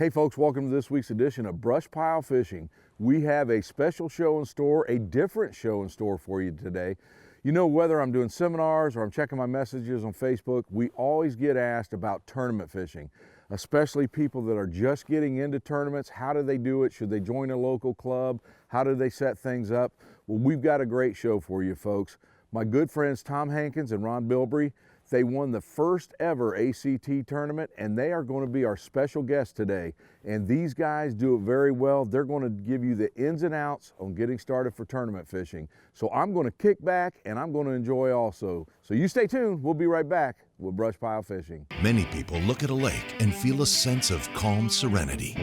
Hey folks, welcome to this week's edition of Brush Pile Fishing. We have a special show in store, a different show in store for you today. You know, whether I'm doing seminars or I'm checking my messages on Facebook, we always get asked about tournament fishing, especially people that are just getting into tournaments. How do they do it? Should they join a local club? How do they set things up? Well, we've got a great show for you folks. My good friends Tom Hankins and Ron Bilbrey, they won the first ever ACT tournament, and they are going to be our special guest today. And these guys do it very well. They're going to give you the ins and outs on getting started for tournament fishing. So I'm going to kick back and I'm going to enjoy also. So you stay tuned. We'll be right back with Brush Pile Fishing. Many people look at a lake and feel a sense of calm serenity.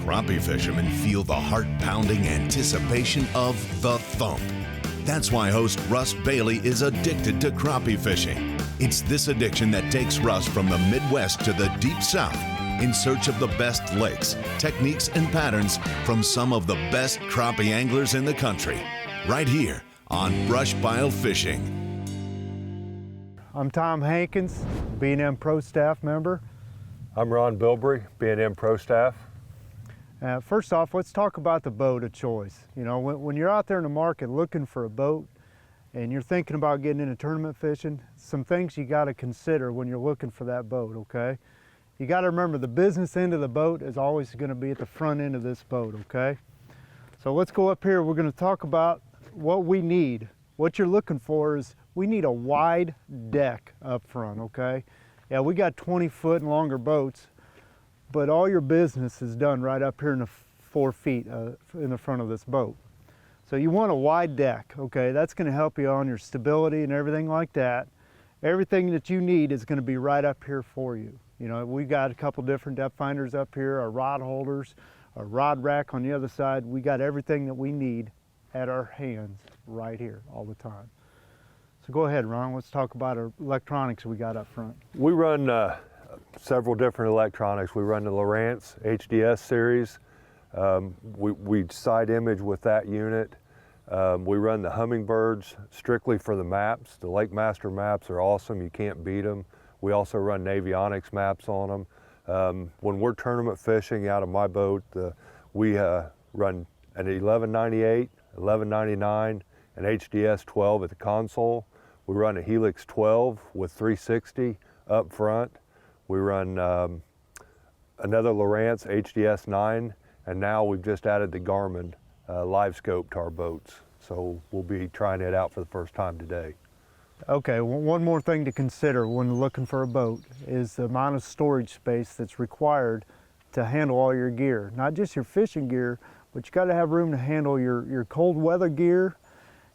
Crappie fishermen feel the heart-pounding anticipation of the thump. That's why host Russ Bailey is addicted to crappie fishing. It's this addiction that takes Russ from the Midwest to the Deep South in search of the best lakes, techniques, and patterns from some of the best crappie anglers in the country. Right here on Brush Pile Fishing. I'm Tom Hankins, B&M Pro Staff member. I'm Ron Bilbrey, B&M Pro Staff. First off, let's talk about the boat of choice. You know, when you're out there in the market looking for a boat and you're thinking about getting into tournament fishing, some things you got to consider when you're looking for that boat, okay? You got to remember the business end of the boat is always going to be at the front end of this boat, okay? So let's go up here. We're going to talk about what we need. What you're looking for is we need a wide deck up front, okay? Yeah, we got 20-foot and longer boats, but all your business is done right up here in the 4 feet in the front of this boat. So you want a wide deck, okay? That's gonna help you on your stability and everything like that. Everything that you need is gonna be right up here for you. You know, we've got a couple different depth finders up here, our rod holders, our rod rack on the other side. We got everything that we need at our hands right here all the time. So go ahead, Ron, let's talk about our electronics we got up front. We run several different electronics. We run the Lowrance HDS series. We side image with that unit. We run the Hummingbirds strictly for the maps. The Lake Master maps are awesome. You can't beat them. We also run Navionics maps on them. When we're tournament fishing out of my boat, we run an 1198, 1199, an HDS 12 at the console. We run a Helix 12 with 360 up front. We run another Lowrance HDS 9, and now we've just added the Garmin live scope to our boats. So we'll be trying it out for the first time today. Okay, one more thing to consider when looking for a boat is the amount of storage space that's required to handle all your gear. Not just your fishing gear, but you gotta have room to handle your cold weather gear,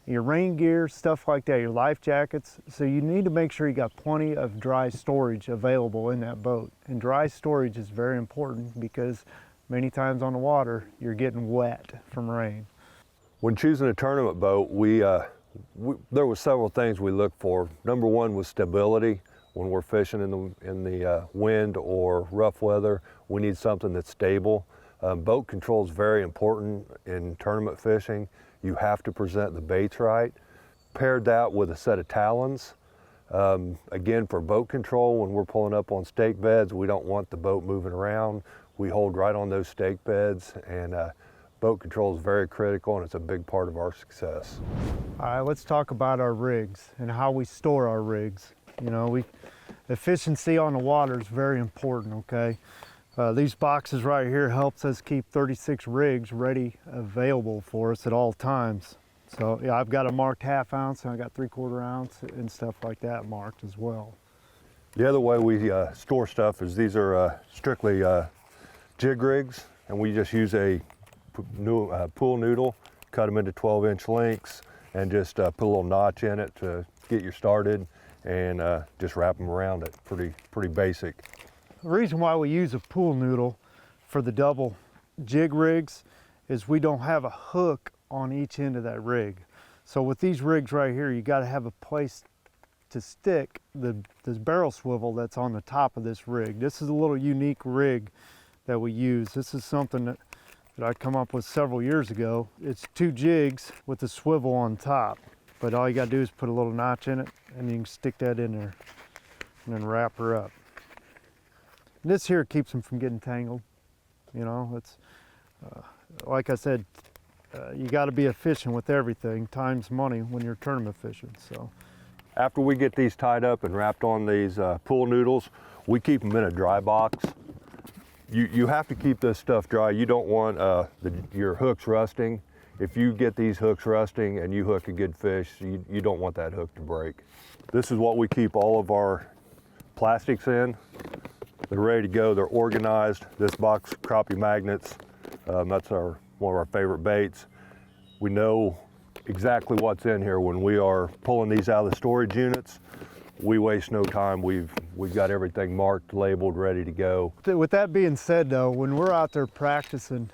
your rain gear, stuff like that, your life jackets. So you need to make sure you got plenty of dry storage available in that boat. And dry storage is very important because many times on the water, you're getting wet from rain. When choosing a tournament boat, there were several things we looked for. Number one was stability. When we're fishing in the wind or rough weather, we need something that's stable. Boat control is very important in tournament fishing. You have to present the baits right. Paired that with a set of talons. Again, for boat control, when we're pulling up on stake beds, we don't want the boat moving around. We hold right on those stake beds, and boat control is very critical, and it's a big part of our success. All right, let's talk about our rigs and how we store our rigs. You know, efficiency on the water is very important, okay? These boxes right here helps us keep 36 rigs ready, available for us at all times. So yeah, I've got a marked 1/2 ounce and I got 3/4 ounce and stuff like that marked as well. The other way we store stuff is these are strictly jig rigs, and we just use a pool noodle, cut them into 12-inch lengths, and just put a little notch in it to get you started, and just wrap them around it. Pretty basic. The reason why we use a pool noodle for the double jig rigs is we don't have a hook on each end of that rig. So with these rigs right here, you got to have a place to stick this barrel swivel that's on the top of this rig. This is a little unique rig that we use. This is something that I come up with several years ago. It's 2 jigs with the swivel on top, but all you got to do is put a little notch in it and you can stick that in there and then wrap her up. This here keeps them from getting tangled. You know, it's like I said, you got to be efficient with everything. Time's money when you're tournament fishing. So after we get these tied up and wrapped on these pool noodles, we keep them in a dry box. You have to keep this stuff dry. You don't want your hooks rusting. If you get these hooks rusting and you hook a good fish, you don't want that hook to break. This is what we keep all of our plastics in. They're ready to go, they're organized. This box, crappie magnets, that's one of our favorite baits. We know exactly what's in here when we are pulling these out of the storage units. We waste no time. We've got everything marked, labeled, ready to go. with that being said though, when we're out there practicing,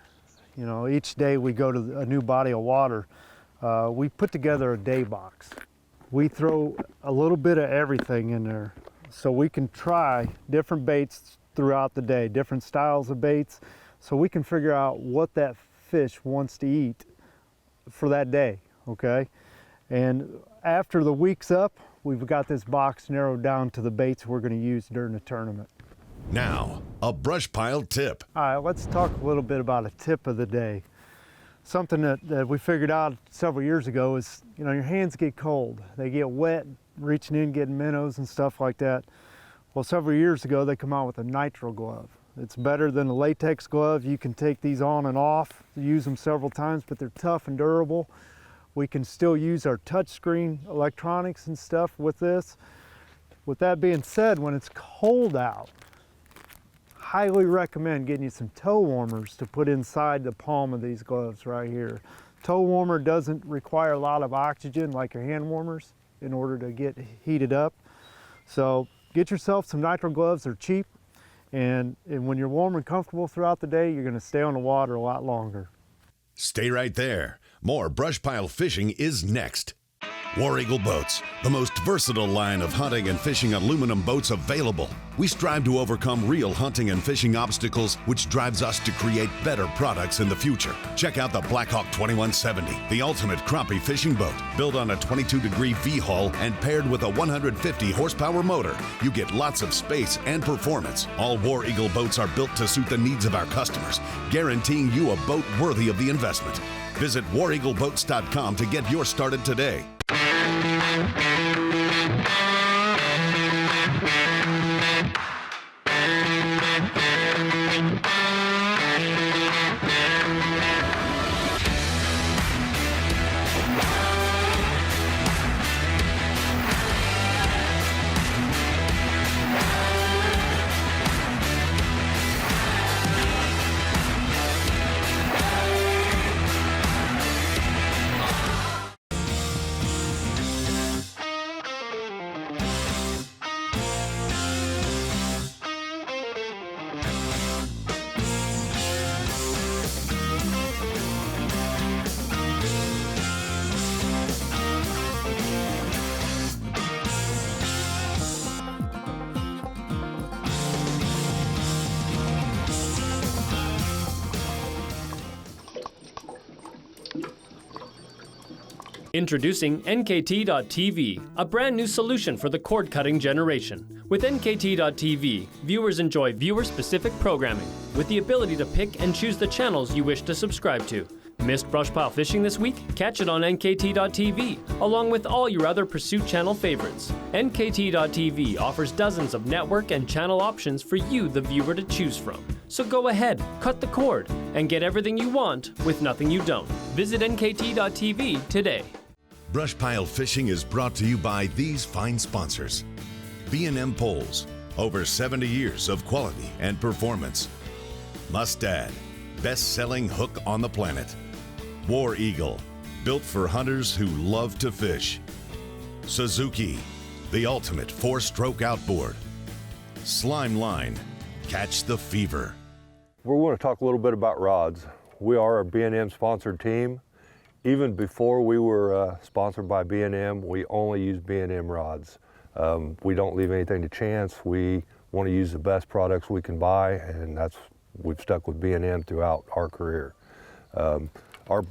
you know, each day we go to a new body of water, we put together a day box. We throw a little bit of everything in there so we can try different baits throughout the day, different styles of baits, so we can figure out what that fish wants to eat for that day, okay? And after the week's up, we've got this box narrowed down to the baits we're going to use during the tournament. Now, a brush pile tip. All right, let's talk a little bit about a tip of the day. Something that we figured out several years ago is, you know, your hands get cold. They get wet, reaching in, getting minnows and stuff like that. Well, several years ago, they come out with a nitrile glove. It's better than a latex glove. You can take these on and off, use them several times, but they're tough and durable. We can still use our touchscreen electronics and stuff with this. With that being said, when it's cold out, highly recommend getting you some toe warmers to put inside the palm of these gloves right here. Toe warmer doesn't require a lot of oxygen like your hand warmers in order to get heated up. So get yourself some nitrile gloves. They're cheap, and when you're warm and comfortable throughout the day, you're going to stay on the water a lot longer. Stay right there. More brush pile fishing is next. War Eagle Boats, the most versatile line of hunting and fishing aluminum boats available. We strive to overcome real hunting and fishing obstacles, which drives us to create better products in the future. Check out the Blackhawk 2170, the ultimate crappie fishing boat. Built on a 22-degree V-hull and paired with a 150 horsepower motor, you get lots of space and performance. All War Eagle boats are built to suit the needs of our customers, guaranteeing you a boat worthy of the investment. Visit wareagleboats.com to get yours started today. Introducing NKT.TV, a brand new solution for the cord-cutting generation. With NKT.TV, viewers enjoy viewer-specific programming, with the ability to pick and choose the channels you wish to subscribe to. Missed brush pile fishing this week? Catch it on NKT.TV, along with all your other Pursuit Channel favorites. NKT.TV offers dozens of network and channel options for you, the viewer, to choose from. So go ahead, cut the cord, and get everything you want with nothing you don't. Visit NKT.TV today. Brush pile fishing is brought to you by these fine sponsors. B&M Poles, over 70 years of quality and performance. Mustad, best-selling hook on the planet. War Eagle, built for hunters who love to fish. Suzuki, the ultimate 4-stroke outboard. Slime Line, catch the fever. We want to talk a little bit about rods. We are a B&M sponsored team. Even before we were sponsored by B&M, we only use B&M rods. We don't leave anything to chance. We want to use the best products we can buy, and we've stuck with B&M throughout our career. Our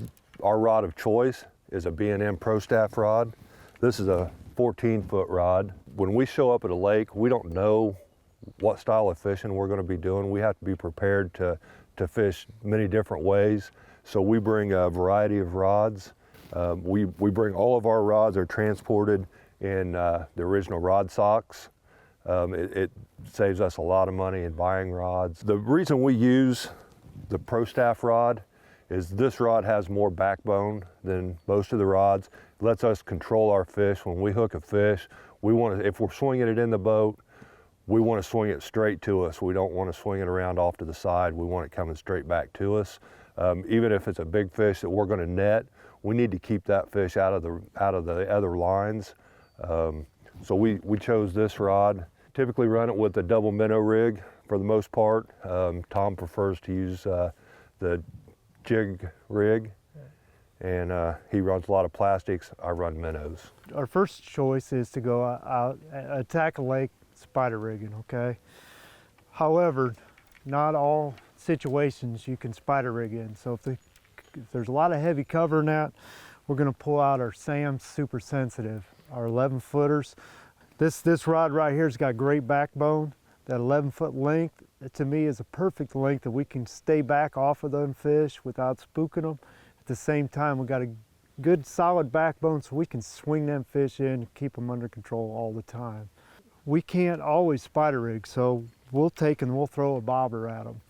rod of choice is a B&M Pro Staff rod. This is a 14-foot rod. When we show up at a lake, we don't know what style of fishing we're going to be doing. We have to be prepared to to fish many different ways. So we bring a variety of rods. We bring all of our rods are transported in the original rod socks. It saves us a lot of money in buying rods. The reason we use the Pro Staff rod is this rod has more backbone than most of the rods. It lets us control our fish. When we hook a fish, if we're swinging it in the boat, we want to swing it straight to us. We don't want to swing it around off to the side. We want it coming straight back to us. Even if it's a big fish that we're going to net, we need to keep that fish out of the other lines. So we chose this rod. Typically run it with a double minnow rig for the most part. Tom prefers to use the jig rig, and he runs a lot of plastics. I run minnows. Our first choice is to go out, attack a lake spider rigging, okay? However, not all situations you can spider rig in. So if there's a lot of heavy cover in that, we're gonna pull out our Sam's Super Sensitive, our 11 footers. This rod right here has got great backbone. That 11-foot length, to me, is a perfect length that we can stay back off of them fish without spooking them. At the same time, we've got a good solid backbone so we can swing them fish in, keep them under control all the time. We can't always spider rig, so we'll take and we'll throw a bobber at them.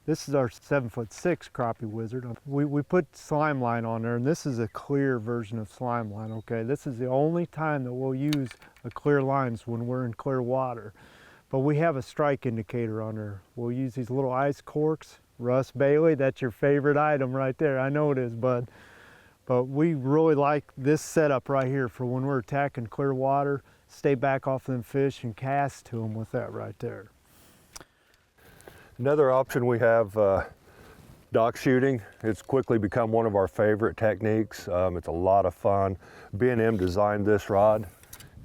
This is our 7'6" crappie wizard. We put slime line on there, and this is a clear version of slime line, okay? This is the only time that we'll use a clear lines when we're in clear water. But we have a strike indicator on there. We'll use these little ice corks. Russ Bailey, that's your favorite item right there. I know it is, bud. But we really like this setup right here for when we're attacking clear water, stay back off them fish and cast to them with that right there. Another option we have, dock shooting. It's quickly become one of our favorite techniques. It's a lot of fun. B&M designed this rod.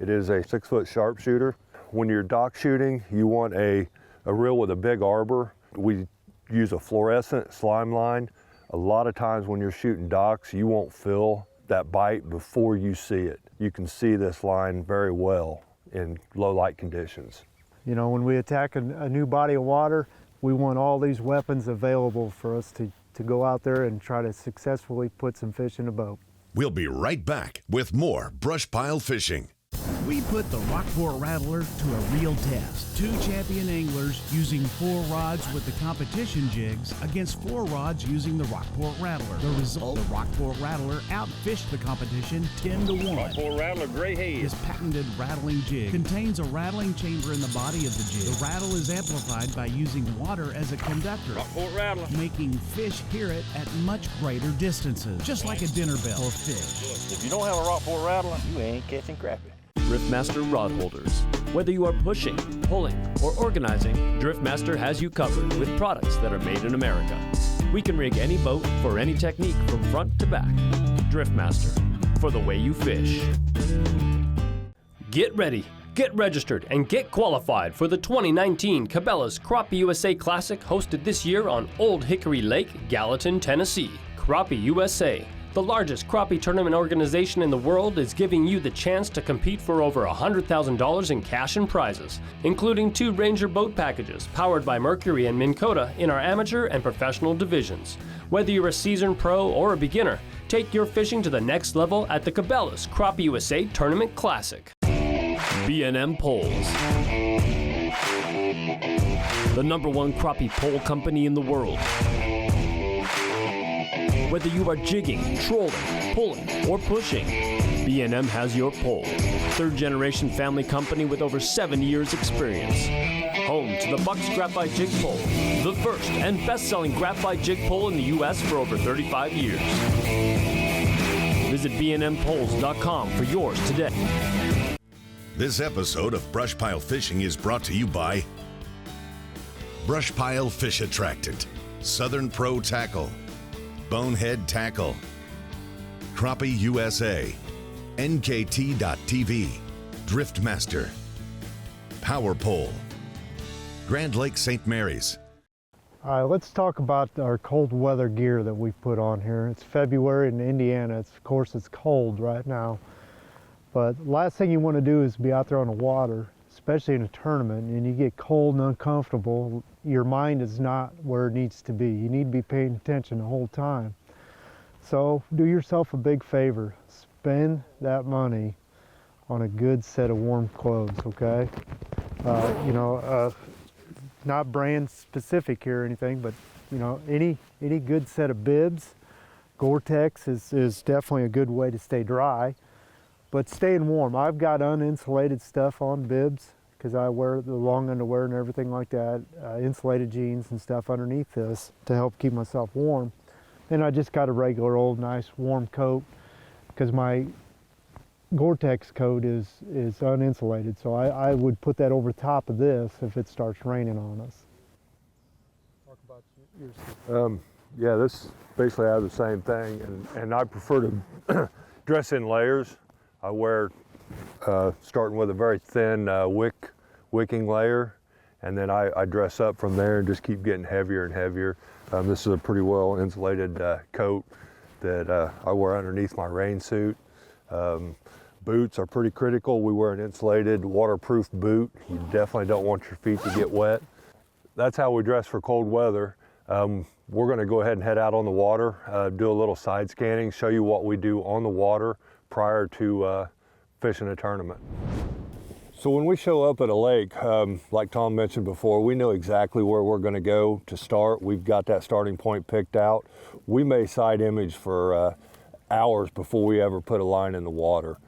It is a 6-foot sharpshooter. When you're dock shooting, you want a reel with a big arbor. We use a fluorescent slime line. A lot of times when you're shooting docks, you won't feel that bite before you see it. You can see this line very well in low light conditions. You know, when we attack a new body of water, we want all these weapons available for us to go out there and try to successfully put some fish in a boat. We'll be right back with more brush pile fishing. We put the Rockport Rattler to a real test. 2 champion anglers using 4 rods with the competition jigs against 4 rods using the Rockport Rattler. The result, the Rockport Rattler outfished the competition 10-1. Rockport Rattler Gray Haze. This patented rattling jig contains a rattling chamber in the body of the jig. The rattle is amplified by using water as a conductor, Rockport Rattler, making fish hear it at much greater distances, just like a dinner bell for fish. if you don't have a Rockport Rattler, you ain't catching crappie. Driftmaster rod holders. Whether you are pushing, pulling, or organizing, Driftmaster has you covered with products that are made in America. We can rig any boat for any technique from front to back. Driftmaster, for the way you fish. Get ready, get registered, and get qualified for the 2019 Cabela's Crappie USA Classic hosted this year on Old Hickory Lake, Gallatin, Tennessee. Crappie USA, the largest crappie tournament organization in the world, is giving you the chance to compete for over $100,000 in cash and prizes, including 2 Ranger boat packages powered by Mercury and Minn Kota in our amateur and professional divisions. Whether you're a seasoned pro or a beginner, take your fishing to the next level at the Cabela's Crappie USA Tournament Classic. B&M Poles, the #1 crappie pole company in the world. Whether you are jigging, trolling, pulling, or pushing, B&M has your pole. 3rd-generation family company with over 7 years experience. Home to the Bucks Graphite Jig Pole, the first and best-selling graphite jig pole in the U.S. for over 35 years. Visit bnmpoles.com for yours today. This episode of Brush Pile Fishing is brought to you by Brush Pile Fish Attractant, Southern Pro Tackle, Bonehead Tackle, Crappie USA, NKT.TV, Driftmaster, Power Pole, Grand Lake St. Mary's. All right, let's talk about our cold weather gear that we've put on here. It's February in Indiana. Of course, it's cold right now. But last thing you want to do is be out there on the water especially in a tournament, and you get cold and uncomfortable, your mind is not where it needs to be. You need to be paying attention the whole time. So do yourself a big favor. Spend that money on a good set of warm clothes, okay? Not brand specific here or anything, but any good set of bibs. Gore-Tex is definitely a good way to stay dry, but staying warm. I've got uninsulated stuff on bibs because I wear the long underwear and everything like that, insulated jeans and stuff underneath this to help keep myself warm. Then I just got a regular old nice warm coat because my Gore-Tex coat is uninsulated, so I would put that over top of this if it starts raining on us. Talk about yours. Yeah, this basically I have the same thing, and I prefer to dress in layers. I wear starting with a very thin wicking layer, and then I dress up from there and just keep getting heavier and heavier. This is a pretty well insulated coat that I wear underneath my rain suit. Boots are pretty critical. We wear an insulated waterproof boot. You definitely don't want your feet to get wet. That's how we dress for cold weather. We're going to go ahead and head out on the water, do a little side scanning, show you what we do on the water prior to fishing a tournament. So when we show up at a lake, like Tom mentioned before, we know exactly where we're going to go to start. We've got that starting point picked out. We may side image for hours before we ever put a line in the water.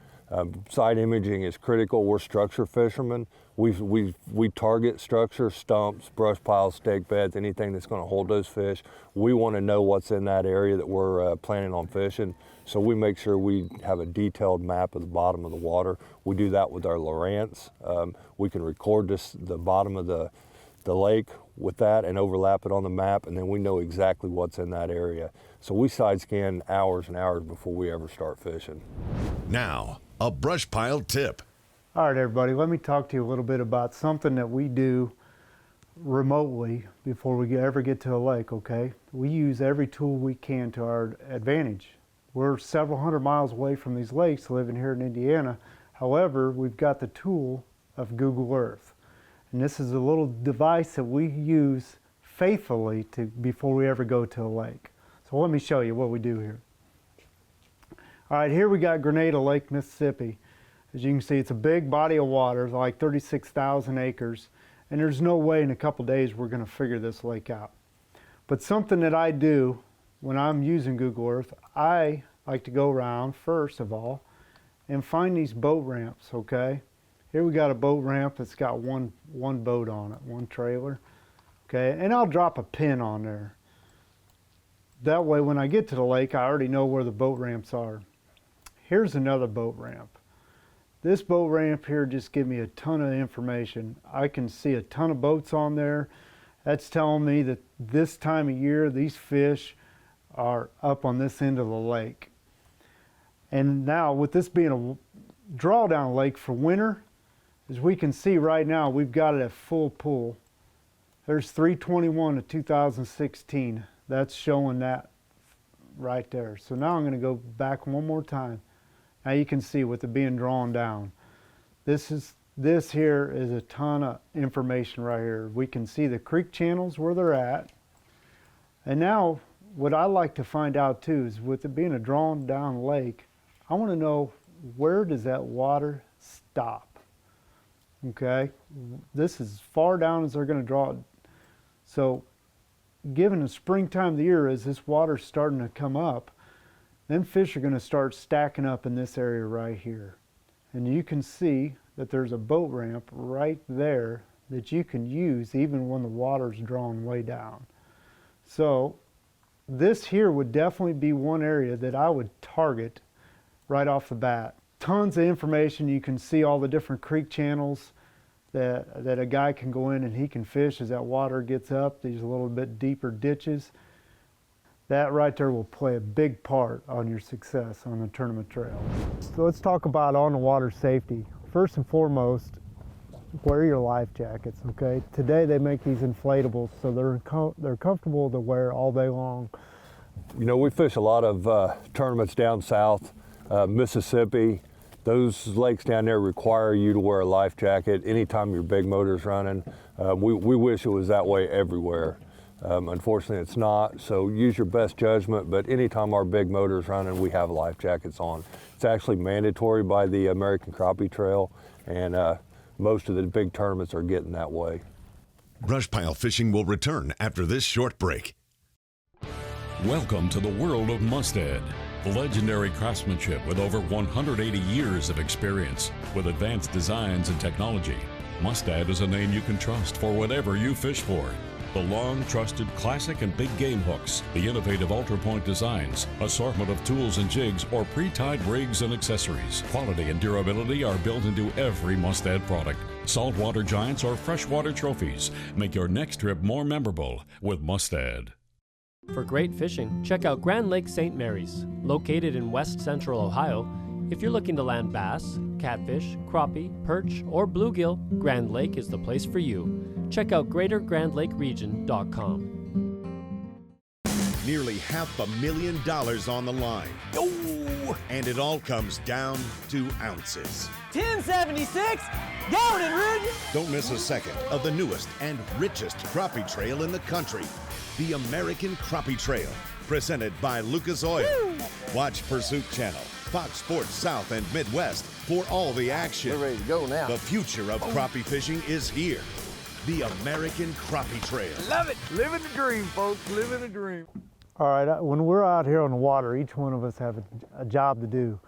Side imaging is critical. We're structure fishermen. We target structure, stumps, brush piles, stake beds, anything that's going to hold those fish. We want to know what's in that area that we're planning on fishing. So we make sure we have a detailed map of the bottom of the water. We do that with our Lowrance. We can record the bottom of the lake with that and overlap it on the map, and then we know exactly what's in that area. So we side scan hours and hours before we ever start fishing. Now, a brush pile tip. All right, everybody, let me talk to you a little bit about something that we do remotely before we ever get to a lake, okay? We use every tool we can to our advantage. We're several hundred miles away from these lakes living here in Indiana. However, we've got the tool of Google Earth. And this is a little device that we use faithfully before we ever go to a lake. So let me show you what we do here. All right, here we got Grenada Lake, Mississippi. As you can see, it's a big body of water, like 36,000 acres, and there's no way in a couple days we're going to figure this lake out. But something that I do when I'm using Google Earth, I like to go around, first of all, and find these boat ramps, okay? Here we got a boat ramp that's got one boat on it, one trailer, okay? And I'll drop a pin on there. That way when I get to the lake, I already know where the boat ramps are. Here's another boat ramp. This boat ramp here just gives me a ton of information. I can see a ton of boats on there. That's telling me that this time of year, these fish are up on this end of the lake. And now with this being a drawdown lake for winter, as we can see right now, we've got it at full pull. There's 3/21 of 2016. That's showing that right there. So now I'm going to go back one more time. Now you can see with it being drawn down. This here is a ton of information right here. We can see the creek channels where they're at. And now what I like to find out too is with it being a drawn down lake, I want to know where does that water stop. Okay, this is as far down as they're going to draw it. So given the springtime of the year, as this water's starting to come up, then fish are going to start stacking up in this area right here. And you can see that there's a boat ramp right there that you can use even when the water's drawn way down. So this here would definitely be one area that I would target right off the bat. Tons of information. You can see all the different creek channels that a guy can go in and he can fish as that water gets up, these little bit deeper ditches. That right there will play a big part on your success on the tournament trail. So let's talk about on the water safety. First and foremost, wear your life jackets, okay? Today they make these inflatables so they're comfortable to wear all day long. You know, we fish a lot of tournaments down south, Mississippi, Those lakes down there require you to wear a life jacket anytime your big motor's running. We wish it was that way everywhere. Unfortunately, it's not, so use your best judgment, but anytime our big motor's running, we have life jackets on. It's actually mandatory by the American Crappie Trail, and most of the big tournaments are getting that way. Brush pile fishing will return after this short break. Welcome to the world of Mustad. Legendary craftsmanship with over 180 years of experience with advanced designs and technology. Mustad is a name you can trust for whatever you fish for. The long trusted classic and big game hooks, the innovative Ultra Point designs, assortment of tools and jigs, or pre-tied rigs and accessories. Quality and durability are built into every Mustad product. Saltwater giants or freshwater trophies. Make your next trip more memorable with Mustad. For great fishing, check out Grand Lake St. Mary's. Located in west central Ohio, if you're looking to land bass, catfish, crappie, perch, or bluegill, Grand Lake is the place for you. Check out GreaterGrandLakeRegion.com. Nearly $500,000 on the line. Oh! And it all comes down to ounces. 1076, going in Ridge. Don't miss a second of the newest and richest crappie trail in the country, the American Crappie Trail, presented by Lucas Oil. Woo! Watch Pursuit Channel, Fox Sports South and Midwest for all the action. We're ready to go now. The future of crappie fishing is here. The American Crappie Trail. Love it. Living the dream, folks. Living the dream. All right, when we're out here on the water, each one of us have a job to do.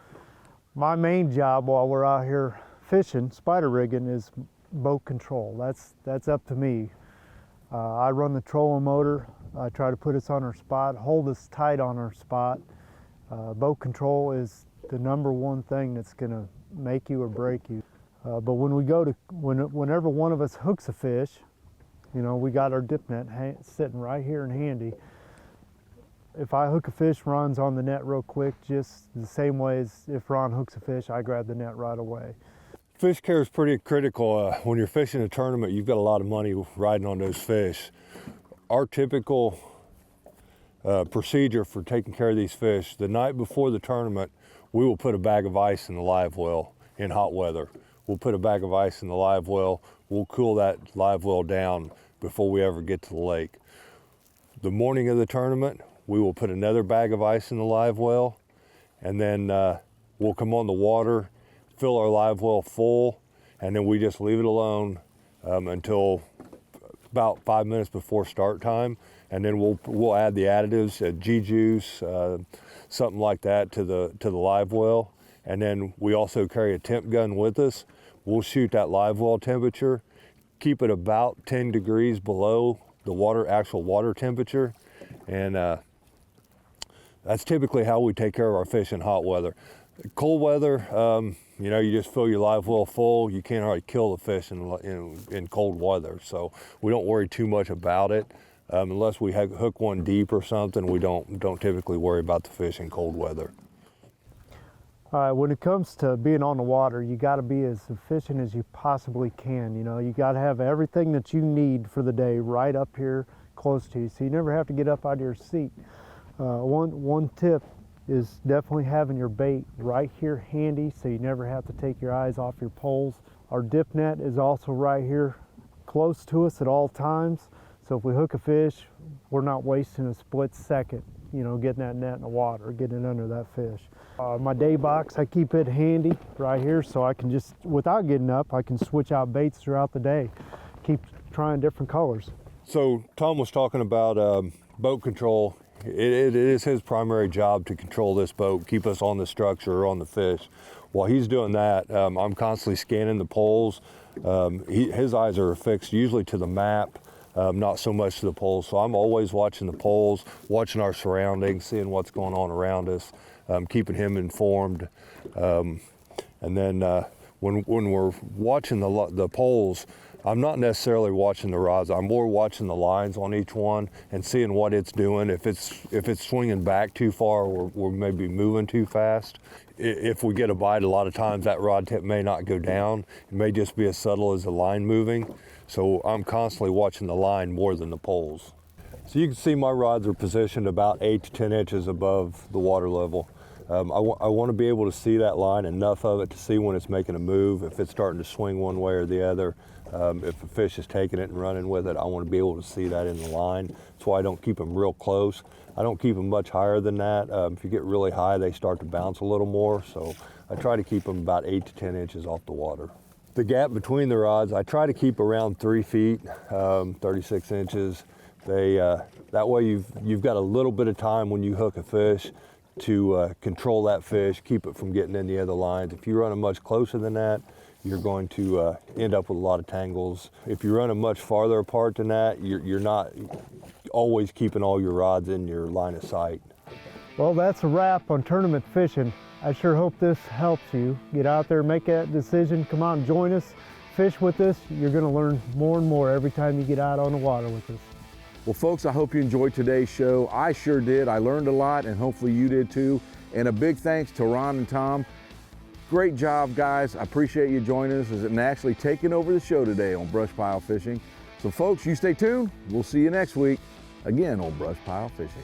My main job while we're out here fishing, spider rigging, is boat control. That's up to me. I run the trolling motor. I try to put us on our spot, hold us tight on our spot. Boat control is the #1 thing that's gonna make you or break you. But when we go to, whenever one of us hooks a fish, you know, we got our dip net sitting right here and handy. If I hook a fish, Ron's on the net real quick, just the same way as if Ron hooks a fish, I grab the net right away. Fish care is pretty critical. When you're fishing a tournament, you've got a lot of money riding on those fish. Our typical procedure for taking care of these fish, the night before the tournament, we will put a bag of ice in the live well in hot weather. We'll put a bag of ice in the live well. We'll cool that live well down before we ever get to the lake. The morning of the tournament, we will put another bag of ice in the live well, and then we'll come on the water, fill our live well full, and then we just leave it alone until about 5 minutes before start time, and then we'll add the additives, G-juice, something like that to the live well. And then we also carry a temp gun with us. We'll shoot that live well temperature, keep it about 10 degrees below the actual water temperature, and that's typically how we take care of our fish in hot weather. Cold weather, you know, you just fill your live well full. You can't hardly kill the fish in cold weather, so we don't worry too much about it. Unless we hook one deep or something, we don't typically worry about the fish in cold weather. All right, when it comes to being on the water, you got to be as efficient as you possibly can. You know, you got to have everything that you need for the day right up here close to you, so you never have to get up out of your seat. One tip is definitely having your bait right here handy, so you never have to take your eyes off your poles. Our dip net is also right here close to us at all times, so if we hook a fish, we're not wasting a split second, you know, getting that net in the water, getting under that fish. My day box, I keep it handy right here, so I can just, without getting up, I can switch out baits throughout the day, keep trying different colors. So Tom was talking about boat control. It is his primary job to control this boat, keep us on the structure or on the fish. While he's doing that, I'm constantly scanning the poles. His eyes are fixed usually to the map, not so much to the poles. So I'm always watching the poles, watching our surroundings, seeing what's going on around us, keeping him informed. And then when we're watching the poles, I'm not necessarily watching the rods. I'm more watching the lines on each one and seeing what it's doing. If it's swinging back too far, or we're maybe moving too fast. If we get a bite, a lot of times that rod tip may not go down. It may just be as subtle as the line moving. So I'm constantly watching the line more than the poles. So you can see my rods are positioned about 8 to 10 inches above the water level. I want to be able to see that line, enough of it to see when it's making a move, if it's starting to swing one way or the other. If a fish is taking it and running with it, I want to be able to see that in the line. That's why I don't keep them real close. I don't keep them much higher than that. If you get really high, they start to bounce a little more. So I try to keep them about 8 to 10 inches off the water. The gap between the rods, I try to keep around 3 feet, 36 inches. That way you've got a little bit of time when you hook a fish to control that fish, keep it from getting in the other lines. If you run them much closer than that, you're going to end up with a lot of tangles. If you run them much farther apart than that, you're not always keeping all your rods in your line of sight. Well, that's a wrap on tournament fishing. I sure hope this helps you. Get out there, make that decision, come out and join us, fish with us. You're gonna learn more and more every time you get out on the water with us. Well, folks, I hope you enjoyed today's show. I sure did. I learned a lot, and hopefully you did too. And a big thanks to Ron and Tom. Great job, guys. I appreciate you joining us and actually taking over the show today on Brush Pile Fishing. So, folks, you stay tuned. We'll see you next week, again on Brush Pile Fishing.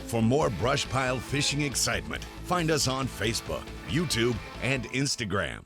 For more brush pile fishing excitement, find us on Facebook, YouTube, and Instagram.